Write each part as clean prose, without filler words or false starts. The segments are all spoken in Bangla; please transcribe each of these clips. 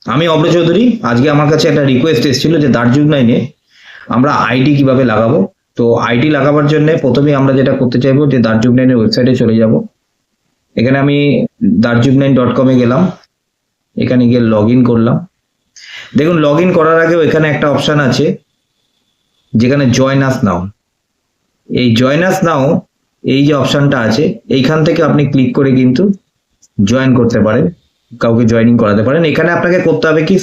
আমি অব্র চৌধুরী। আজকে আমার কাছে একটা রিকোয়েস্ট এসেছিল যে দার্জিলিং নাইনে আমরা আইডি কিভাবে লাগাবো। তো আইডি লাগাবার জন্য প্রথমে আমরা যেটা করতে চাইবো যে দার্জিলিং নাইনের ওয়েবসাইটে চলে যাব। এখানে আমি darjeeling9.com-এ গেলাম, এখানে গিয়ে লগ ইন করলাম। দেখুন, লগ ইন করার আগেও এখানে একটা অপশন আছে যেখানে জয়েন আস নাও। এই জয়েন আস নাও, এই যে অপশনটা আছে, এইখান থেকে আপনি ক্লিক করে কিন্তু জয়েন করতে পারেন, কাউকে জয়েনিং করাতে পারেন। এখানে আপনাকে করতে হবে কি,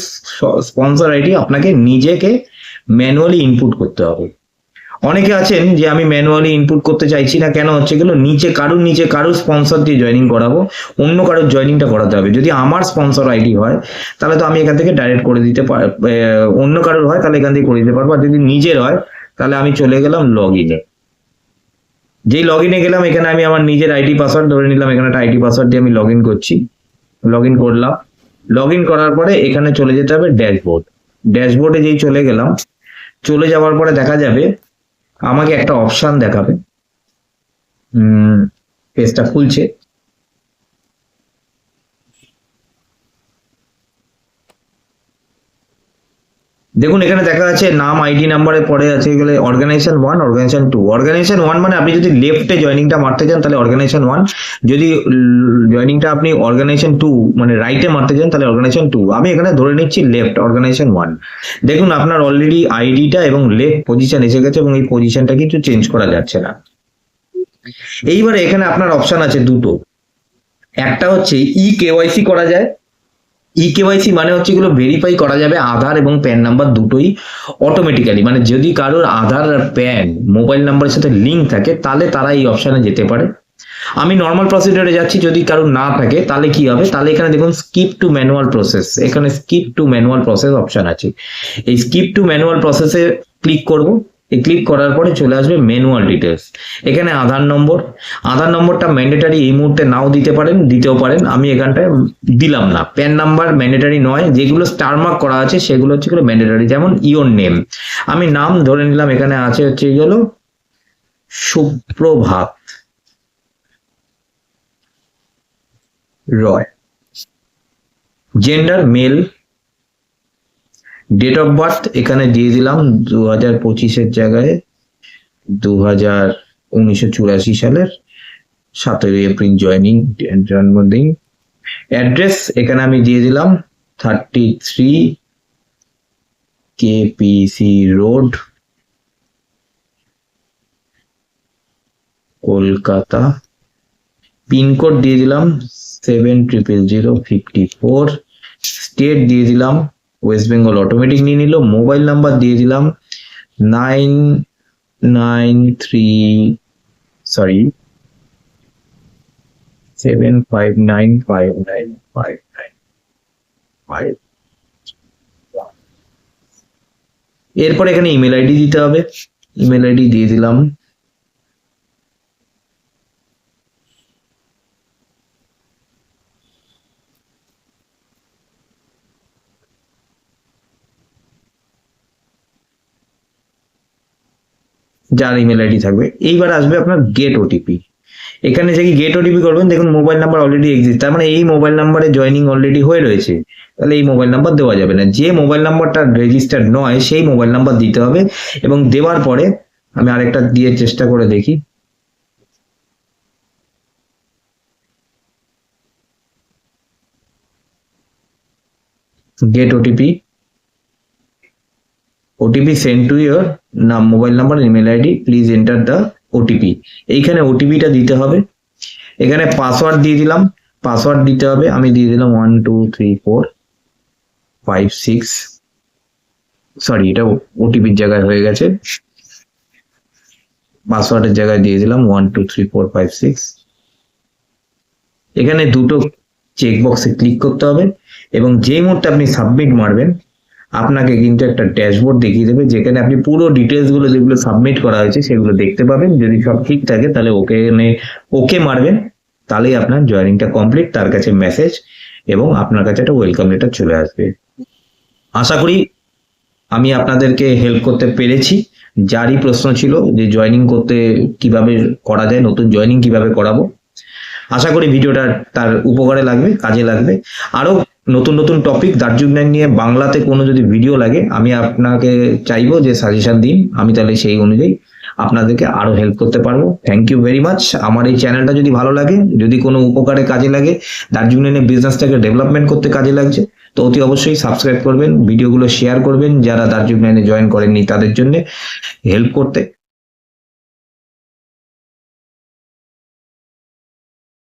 স্পন্সর আইডি আপনাকে নিজেকে ম্যানুয়ালি ইনপুট করতে হবে। অনেকে আছেন যে আমি ম্যানুয়ালি ইনপুট করতে চাইছি না, কেন হচ্ছে গেল, নিচে কারুর স্পন্সর দিয়ে জয়েনিং করাবো, অন্য কারোর জয়েনিংটা করাতে হবে। যদি আমার স্পন্সর আইডি হয় তাহলে তো আমি এখান থেকে ডাইরেক্ট করে দিতে পার, অন্য কারোর হয় তাহলে এখান থেকে করে দিতে পারবো। আর যদি নিজের হয় তাহলে আমি চলে গেলাম লগ ইনে। যেই লগ ইনে গেলাম, এখানে আমি আমার নিজের আইডি পাসওয়ার্ড ধরে নিলাম, এখানে একটা আইডি পাসওয়ার্ড দিয়ে আমি লগ ইন করছি। লগ ইন করলাম। লগ ইন করার পরে এখানে চলে যেতে হবে ড্যাশবোর্ড। ড্যাশবোর্ডে যেই চলে গেলাম, চলে যাওয়ার পরে দেখা যাবে আমাকে একটা অপশন দেখাবে। পেজটা খুলছে। দেখুন, এখানে দেখা যাচ্ছে নাম, আইডি নাম্বারে পরে আছে গেলে অর্গানাইজেশন 1, অর্গানাইজেশন 2। অর্গানাইজেশন 1 মানে আপনি যদি লেফটে জয়েনিংটা মারতে চান তাহলে অর্গানাইজেশন 1, যদি জয়েনিংটা আপনি অর্গানাইজেশন 2 মানে রাইটে মারতে চান তাহলে অর্গানাইজেশন 2। আমি এখানে ধরে নিচ্ছি লেফট, অর্গানাইজেশন 1। দেখুন, আপনার অলরেডি আইডিটা এবং লেফট পজিশন এসে গেছে এবং এই পজিশনটা কিন্তু চেঞ্জ করা যাচ্ছে না। এইবারে এখানে আপনার অপশন আছে দুটো। একটা হচ্ছে কেওয়াইসি করা যায়। কেওয়াইসি মানে হচ্ছে এগুলো ভেরিফাই করা যাবে আধার এবং প্যান নাম্বার দুটোই অটোমেটিক্যালি। মানে যদি কারোর আধার আর প্যান মোবাইল নাম্বারের সাথে লিঙ্ক থাকে তাহলে তারা এই অপশনে যেতে পারে। আমি নর্মাল প্রসিডিওরে যাচ্ছি, যদি কারোর না থাকে তাহলে কি হবে, তাহলে এখানে দেখুন স্কিপ টু ম্যানুয়াল প্রসেস, এখানে skip to manual process option আছে। এই স্কিপ টু ম্যানুয়াল প্রসেসে ক্লিক করব। এই ক্লিক করার পরে চলে আসবে ম্যানুয়াল ডিটেলস। এখানে আধার নম্বরটা ম্যান্ডেটারি এই মুহূর্তে নাও দিতে পারেন, দিতেও পারেন। আমি এখানটায় দিলাম না। প্যান নাম্বার ম্যান্ডেটারি নয়, যেগুলো স্টার মার্ক করা আছে সেগুলো হচ্ছে ম্যান্ডেটারি, যেমন ইওর নেম। আমি নাম ধরে নিলাম, এখানে আছে হচ্ছে গেল Suprabhat Roy. Gender male. Date of birth এখানে দিয়ে দিলাম 2025-এর জায়গায় 1984 সালের 17 এপ্রিল জয়েনিং জন্মদিন। অ্যাড্রেস এখানে আমি দিয়ে দিলাম 33 কেপিসি রোড, কলকাতা। পিনকোড দিয়ে দিলাম 700054। স্টেট দিয়ে দিলাম ওয়েস্ট বেঙ্গল, অটোমেটিক নিয়ে নিল। মোবাইল নাম্বার দিয়ে দিলাম 759595595। এরপর এখানে ইমেল আইডি দিতে হবে। ইমেল আইডি দিয়ে দিলাম। যার ইমেল আইডি থাকবে। এইবার আসবে আপনার গেট ওটিপি। এখানে যে গেট ওটিপি করবেন, দেখুন মোবাইল নাম্বার অলরেডি এক্সিস্ট, তার মানে এই মোবাইল নাম্বারে জয়েনিং অলরেডি হয়ে রয়েছে, তাহলে এই মোবাইল নাম্বার দেওয়া যাবে না। যে মোবাইল নাম্বারটা রেজিস্টার্ড নয় সেই মোবাইল নাম্বার দিতে হবে। এবং দেওয়ার পরে আমি আরেকটা দিয়ে চেষ্টা করে দেখি। Get OTP, OTP send to your name, mobile number, email ID, please enter the OTP. এইখানে ওটিপিটা দিতে হবে। এখানে পাসওয়ার্ড দিয়ে দিলাম। পাসওয়ার্ড দিতে হবে, আমি দিয়ে দিলাম 123456। সরি, এটা ওটিপির জায়গায় হয়ে গেছে, পাসওয়ার্ডের জায়গায় দিয়ে দিলাম 123456। এখানে দুটো চেকবক্সে ক্লিক করতে হবে এবং যেই মুহূর্তে আপনি সাবমিট মারবেন আপনাকে কিন্তু একটা ড্যাশবোর্ড দেখিয়ে দেবে, যেখানে আপনি পুরো ডিটেলস গুলো যেগুলো সাবমিট করা হয়েছে সেগুলো দেখতে পাবেন। যদি সব ঠিক থাকে তাহলে ওকে মারবেন, তাহলেই আপনার জয়েনিংটা কমপ্লিট। তার কাছে মেসেজ এবং আপনার কাছে একটা ওয়েলকাম লেটার চলে আসবে। আশা করি আমি আপনাদেরকে হেল্প করতে পেরেছি। যারই প্রশ্ন ছিল যে জয়েনিং করতে কিভাবে করা যায়, নতুন জয়েনিং কিভাবে করাবো, আশা করি ভিডিওটা তার উপকারে লাগবে, কাজে লাগবে। আরো নতুন নতুন টপিক দার্জিলিং নিয়ে বাংলাতে কোনো যদি ভিডিও লাগে আমি আপনাকে চাইবো যে সাজেশন দিন, আমি তাহলে সেই অনুযায়ী আপনাদেরকে আরো হেল্প করতে পারবো। Thank you very much. আমার এই চ্যানেলটা যদি ভালো লাগে, যদি কোনো উপকারে কাজে লাগে, দার্জিলিংয়ের বিজনেসটাকে ডেভেলপমেন্ট করতে কাজে লাগছে, তো অতি অবশ্যই সাবস্ক্রাইব করবেন, ভিডিওগুলো শেয়ার করবেন যারা দার্জিলিংয়ে জয়েন করেননি তাদের জন্য হেল্প করতে।